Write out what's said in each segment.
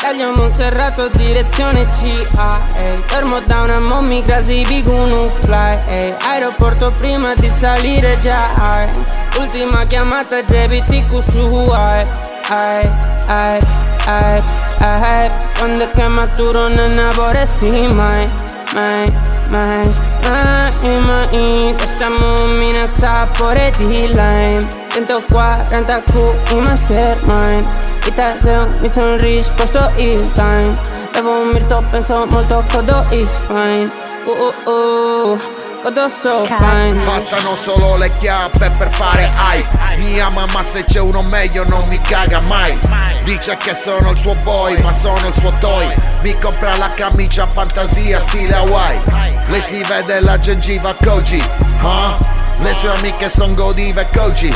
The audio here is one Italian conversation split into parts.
Taglio Monserrato, direzione CA, fermo da una mommy, crasi biguno fly, aeroporto prima di salire già, ultima chiamata GBTQ su quando è che maturo non aborreci mai, questa momina sapore di lime, 140 Q in mastermind, Itaseo mi son risposto il time, bevo un mirto, penso molto, codo is fine, codo so fine. Bastano solo le chiappe per fare hype, mia mamma se c'è uno meglio non mi caga mai. Dice che sono il suo boy, ma sono il suo toy. Mi compra la camicia fantasia stile Hawaii. Lei si vede la gengiva Koji, le sue amiche son godive Koji,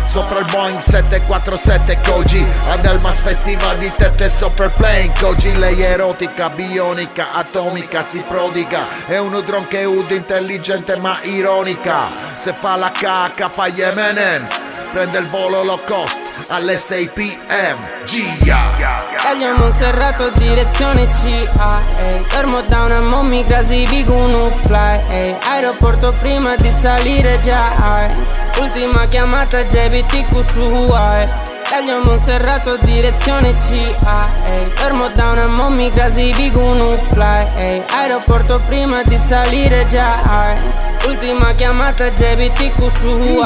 sopra il Boeing 747 Koji, ad Elmas Festival di tette sopra il plane Koji. Lei è erotica, bionica, atomica, si prodiga, è un udron che ud intelligente ma ironica. Se fa la cacca fa gli M&M's, prende il volo low cost alle 6 p.m. Gia. Taglio Monserrato, direzione CA, fermo da una mommy, crasi biguno fly, aeroporto prima di salire già, ultima chiamata GBTQ su Taglio Monserrato, direzione CA, fermo da una mommy, crasi biguno fly, aeroporto prima di salire già, ultima chiamata GBTQ su